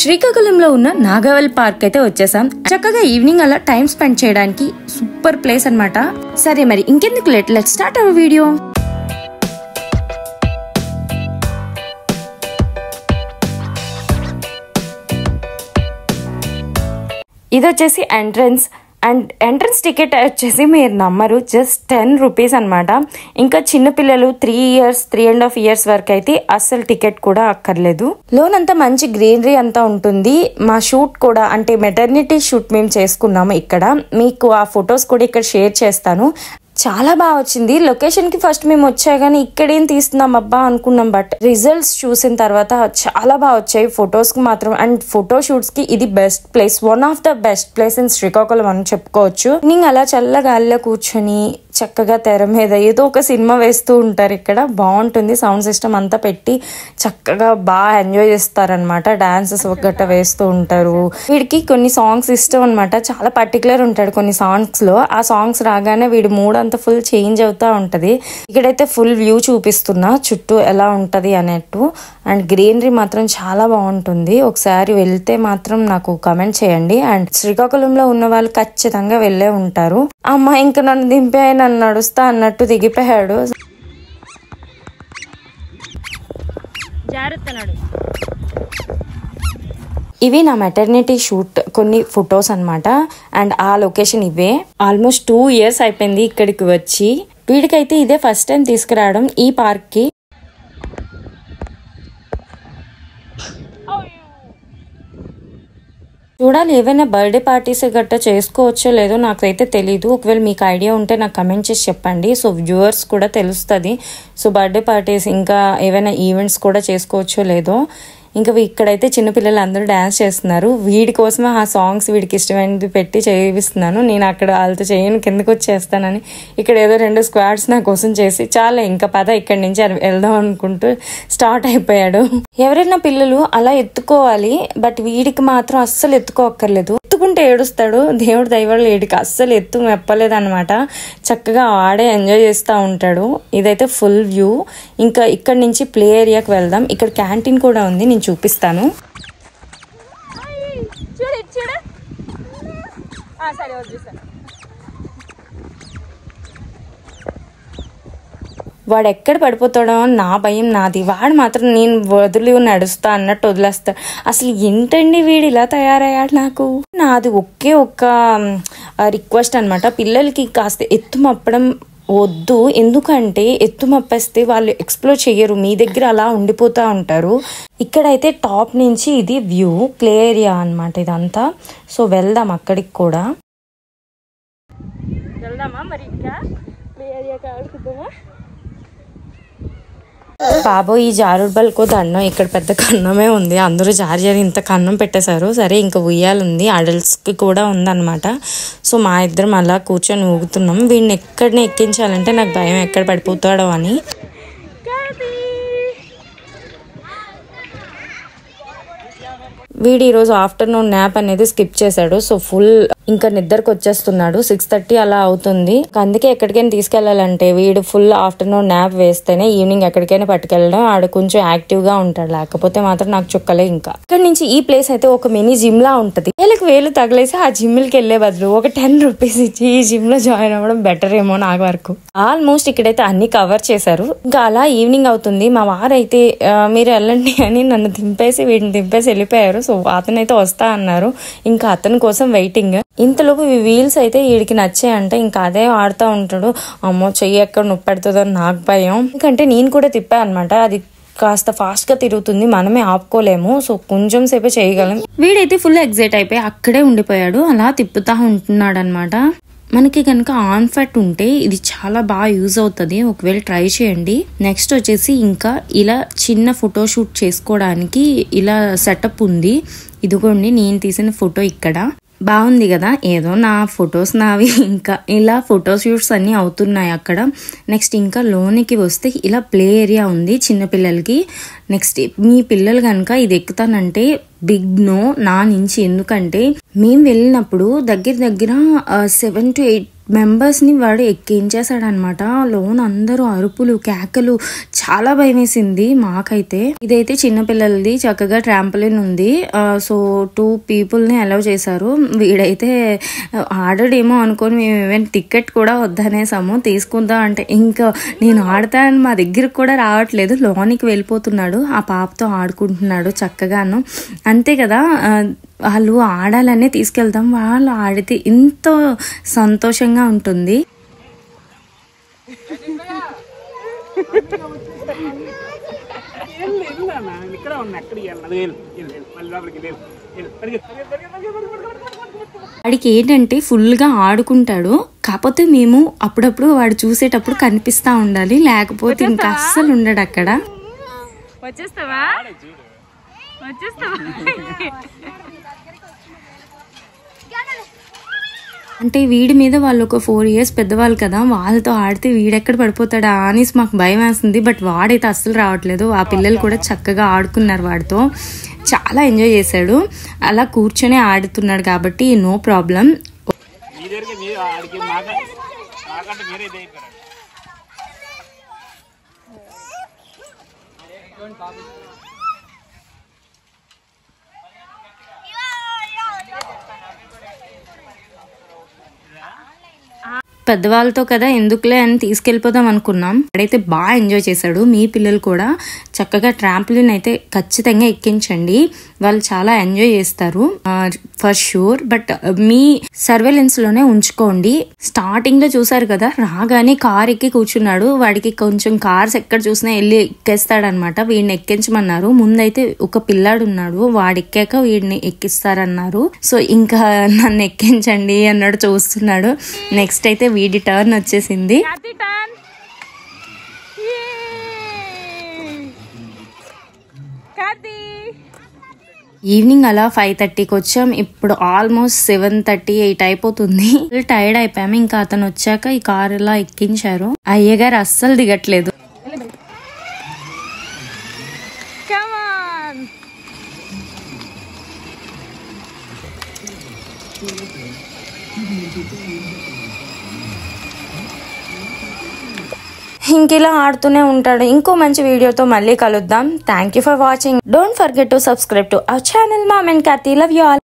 శ్రీకాకుళంలో ఉన్న నాగవెల్ పార్క్ అయితే వచ్చేసాం. చక్కగా ఈవినింగ్ అలా టైం స్పెండ్ చేయడానికి సూపర్ ప్లేస్ అన్నమాట. సరే మరి ఇంకెందుకు late, let's start our video. ఇది వచ్చేసి ఎంట్రన్స్ అండ్ ఎంట్రన్స్ టికెట్ వచ్చేసి మీరు నమ్మరు, జస్ట్ 10 రూపీస్ అనమాట. ఇంకా చిన్నపిల్లలు 3 years 3.5 years వరకు అయితే అస్సలు టికెట్ కూడా అక్కర్లేదు. లోన్ అంతా మంచి గ్రీనరీ అంతా ఉంటుంది. మా షూట్ కూడా అంటే మెటర్నిటీ షూట్ మేము చేసుకున్నాము ఇక్కడ. మీకు ఆ ఫొటోస్ కూడా ఇక్కడ షేర్ చేస్తాను. చాలా బాగా వచ్చింది. లొకేషన్ కి ఫస్ట్ మేము వచ్చా కానీ ఇక్కడేం తీస్తున్నాం అబ్బా అనుకున్నాం, బట్ రిజల్ట్స్ చూసిన తర్వాత చాలా బాగా వచ్చాయి ఫొటోస్ కి మాత్రం. అండ్ ఫోటో షూట్స్ కి ఇది best place, one of the best place in Srikakulam అని చెప్పుకోవచ్చు. నేను అలా చల్లగాలిలో కూర్చొని చక్కగా తెర మీద ఏదో ఒక సినిమా వేస్తూ ఉంటారు. ఇక్కడ బాగుంటుంది, సౌండ్ సిస్టమ్ అంతా పెట్టి చక్కగా బాగా ఎంజాయ్ చేస్తారనమాట. డాన్సెస్ గట్రా వేస్తూ ఉంటారు. వీడికి కొన్ని సాంగ్స్ ఇష్టం అనమాట, చాలా పర్టికులర్ ఉంటాడు కొన్ని సాంగ్స్ లో. ఆ సాంగ్స్ రాగానే వీడి మూడ్ అంతా ఫుల్ చేంజ్ అవుతా ఉంటది. ఇక్కడైతే ఫుల్ వ్యూ చూపిస్తున్నా చుట్టూ ఎలా ఉంటది అన్నట్టు. అండ్ గ్రీనరీ మాత్రం చాలా బాగుంటుంది. ఒకసారి వెళ్తే మాత్రం నాకు కమెంట్ చేయండి. అండ్ శ్రీకాకుళంలో ఉన్న వాళ్ళు ఖచ్చితంగా వెళ్ళే ఉంటారు. అమ్మ ఇంకా నన్ను దింపే నన్ను నడుస్తా అన్నట్టు దిగిపోయాడు. ఇవి నా మెటర్నిటీ షూట్ కొన్ని ఫొటోస్ అనమాట. అండ్ ఆ లొకేషన్ ఇవే. ఆల్మోస్ట్ 2 years అయిపోయింది ఇక్కడికి వచ్చి. వీడికైతే ఇదే ఫస్ట్ టైం తీసుకురావడం ఈ పార్క్ కి. చూడాలి ఏవైనా బర్త్డే పార్టీస్ గట్రా చేసుకోవచ్చో లేదో నాకైతే తెలీదు. ఒకవేళ మీకు ఐడియా ఉంటే నాకు కమెంట్ చేసి చెప్పండి. సో వ్యూవర్స్ కూడా తెలుస్తుంది. సో బర్త్డే పార్టీస్ ఇంకా ఏవైనా ఈవెంట్స్ కూడా చేసుకోవచ్చో లేదో. ఇంకా ఇక్కడైతే చిన్నపిల్లలు అందరూ డాన్స్ చేస్తున్నారు. వీడి కోసమే ఆ సాంగ్స్ వీడికి ఇష్టమైనది పెట్టి చేయిస్తున్నాను. నేను అక్కడ వాళ్ళతో చేయను, కిందకు వచ్చేస్తానని ఇక్కడ ఏదో 2 స్క్వాడ్స్ నా కోసం చేసి చాలా ఇంకా పద ఇక్కడి నుంచి వెళ్దాం అనుకుంటూ స్టార్ట్ అయిపోయాడు. ఎవరైనా పిల్లలు అలా ఎత్తుకోవాలి, బట్ వీడికి మాత్రం అస్సలు ఎత్తుకోక్కర్లేదు. ఎత్తుకుంటే ఏడుస్తాడు. దేవుడు దయవల్ల వీడికి అస్సలు ఎత్తు మెప్పలేదు అనమాట. చక్కగా ఆడే ఎంజాయ్ చేస్తూ ఉంటాడు. ఇదైతే ఫుల్ వ్యూ. ఇంకా ఇక్కడ నుంచి ప్లే ఏరియాకి వెళ్దాం. ఇక్కడ క్యాంటీన్ కూడా ఉంది, నేను చూపిస్తాను. వాడు ఎక్కడ పడిపోతాడో నా భయం నాది. వాడు మాత్రం నేను వదిలి నడుస్తా అన్నట్టు వదిలేస్తా. అసలు ఏంటండి వీడు ఇలా తయారయ్యాడు. నాది ఒకే ఒక్క రిక్వెస్ట్ అనమాట, పిల్లలకి కాస్త ఎత్తు మప్పడం వద్దు. ఎందుకంటే ఎత్తు మప్పేస్తే వాళ్ళు ఎక్స్ప్లోర్ చెయ్యరు, మీ దగ్గర అలా ఉండిపోతా ఉంటారు. ఇక్కడైతే టాప్ నుంచి ఇది వ్యూ, ప్లే ఏరియా అనమాట ఇదంతా. సో వెళ్దాం అక్కడికి కూడా. వెళ్దామా మరి ఇంకా ప్లే ఏరియా కావాల్సిందా? బాబో ఈ జారుడు బల్కో దండం. ఇక్కడ పెద్ద కన్నమే ఉంది, అందరూ జారి ఇంత కన్నం పెట్టేశారు. సరే ఇంకా ఉయ్యాలుంది, అడల్ట్స్ కి కూడా ఉందన్నమాట. సో మా ఇద్దరం అలా కూర్చొని ఊగుతున్నాం. వీడిని ఎక్కడనే ఎక్కించాలంటే నాకు భయం ఎక్కడ పడిపోతాడో అని. వీడు ఈరోజు ఆఫ్టర్నూన్ న్యాప్ అనేది స్కిప్ చేశాడు. సో ఫుల్ ఇంకా నిద్రకు వచ్చేస్తున్నాడు. 6:30 అలా అవుతుంది. అందుకే ఎక్కడికైనా తీసుకెళ్లాలంటే వీడు ఫుల్ ఆఫ్టర్నూన్ న్యాప్ వేస్తేనే ఈవినింగ్ ఎక్కడికైనా పట్టుకెళ్ళడం. ఆడు కొంచెం యాక్టివ్ గా ఉంటాడు, లేకపోతే మాత్రం నాకు చుక్కలే. ఇంకా ఇక్కడ నుంచి ఈ ప్లేస్ అయితే ఒక మినీ జిమ్ లా ఉంటది. వేలు తగిలేసి ఆ జిమ్ కి వెళ్లే బదులు ఒక 10 రూపీస్ ఇచ్చి ఈ జిమ్ లో జాయిన్ అవ్వడం బెటర్ ఏమో నాకు వరకు. ఆల్మోస్ట్ ఇక్కడైతే అన్ని కవర్ చేశారు. ఇంకా అలా ఈవినింగ్ అవుతుంది. మా వారైతే మీరు వెళ్ళండి అని నన్ను దింపేసి వీడిని దింపేసి వెళ్ళిపోయారు. సో అతనైతే వస్తా అన్నారు. ఇంకా అతని కోసం వెయిటింగ్. ఇంతలోపు వీల్స్ అయితే వీడికి నచ్చాయంటే ఇంకా అదే ఆడుతూ ఉంటాడు. అమ్మో చెయ్యి ఎక్కడ నొప్పి పెడుతుందో నాకు భయం. ఎందుకంటే నేను కూడా తిప్పా అనమాట. అది కాస్త ఫాస్ట్ గా తిరుగుతుంది, మనమే ఆపుకోలేము. సో కొంచెం సేపే చేయగలం. వీడైతే ఫుల్ ఎగ్జైట్ అయిపోయి అక్కడే ఉండిపోయాడు, అలా తిప్పుతా ఉంటున్నాడు అనమాట. మనకి కనుక ఆన్ ఫెట్ ఉంటే ఇది చాలా బాగా యూజ్ అవుతుంది, ఒకవేళ ట్రై చేయండి. నెక్స్ట్ వచ్చేసి ఇంకా ఇలా చిన్న ఫోటో షూట్ చేసుకోవడానికి ఇలా సెటప్ ఉంది. ఇదిగోండి నేను తీసిన ఫోటో ఇక్కడ. బాగుంది కదా, ఏదో నా ఫొటోస్ నావి. ఇంకా ఇలా ఫోటో షూట్స్ అన్ని అవుతున్నాయి అక్కడ. నెక్స్ట్ ఇంకా లోనికి వస్తే ఇలా ప్లే ఏరియా ఉంది చిన్నపిల్లలకి. నెక్స్ట్ మీ పిల్లలు కనుక ఇది ఎక్కుతానంటే బిగ్ నో నా నుంచి. ఎందుకంటే మేము వెళ్ళినప్పుడు దగ్గర 7 to 8 మెంబర్స్ని వాడు ఎక్కించేశాడనమాట. లోన్ అందరూ అరుపులు కేకలు, చాలా భయం వేసింది మాకైతే. ఇదైతే చిన్నపిల్లలది, చక్కగా ట్రాంపోలిన్ ఉంది. సో 2 పీపుల్ని అలౌ చేశారు. వీడైతే ఆడడేమో అనుకొని మేము ఈవెన్ టికెట్ కూడా వద్దనేసాము. తీసుకుందాం అంటే ఇంకా నేను ఆడతానని మా దగ్గరకు కూడా రావట్లేదు, లోనికి వెళ్ళిపోతున్నాడు. ఆ పాపతో ఆడుకుంటున్నాడు చక్కగాను. అంతే కదా, వాళ్ళు ఆడాలనే తీసుకెళ్తాం, వాళ్ళు ఆడితే ఎంతో సంతోషంగా ఉంటుంది. వాడికి ఏంటంటే ఫుల్గా ఆడుకుంటాడు, కాకపోతే మేము అప్పుడప్పుడు వాడు చూసేటప్పుడు కనిపిస్తా ఉండాలి, లేకపోతే ఇంకా అస్సలు ఉండడు అక్కడ. వచ్చేస్తావా? అంటే వీడి మీద వాళ్ళు ఒక 4 years పెద్దవాళ్ళు కదా, వాళ్ళతో ఆడితే వీడెక్కడ పడిపోతాడా అనేసి మాకు భయం వేస్తుంది. బట్ వాడైతే అస్సలు రావట్లేదు. ఆ పిల్లలు కూడా చక్కగా ఆడుకున్నారు వాడితో, చాలా ఎంజాయ్ చేశాడు. అలా కూర్చొని ఆడుతున్నాడు కాబట్టి నో ప్రాబ్లం. పెద్దవాళ్ళతో కదా ఎందుకులే అని తీసుకెళ్ళిపోదాం అనుకున్నాం. వాడైతే బాగా ఎంజాయ్ చేశాడు. మీ పిల్లలు కూడా చక్కగా ట్రాంపోలిన్ అయితే ఖచ్చితంగా ఎక్కించండి, వాళ్ళు చాలా ఎంజాయ్ చేస్తారు for sure. But me surveillance లోనే ఉంచుకోండి. స్టార్టింగ్ లో చూసారు కదా, రాగానే కార్ ఎక్కి కూర్చున్నాడు. వాడికి కొంచెం కార్స్ ఎక్కడ చూసినా వెళ్ళి ఎక్కేస్తాడనమాట. వీడిని ఎక్కించమన్నారు. ముందైతే ఒక పిల్లాడు ఉన్నాడు, వాడు ఎక్కాక వీడిని ఎక్కిస్తారన్నారు. సో ఇంకా నన్ను ఎక్కించండి అన్నాడు, చూస్తున్నాడు. నెక్స్ట్ అయితే వీడి టర్న్ వచ్చేసింది. ఈవినింగ్ అలా 5:30కి వచ్చాం. ఇప్పుడు ఆల్మోస్ట్ 7:38 అయిపోతుంది. టైర్డ్ అయిపోయాము. ఇంకా అతను వచ్చాక ఈ కార్ ఇలా ఎక్కించారు. అయ్యగారు అస్సలు దిగట్లేదు. ఇంకిలా ఆడుతూనే ఉంటాడు. ఇంకో మంచి వీడియోతో మళ్ళీ కలుద్దాం. Thank you for watching. Don't forget to subscribe to our channel mom and Karthi. Love you all.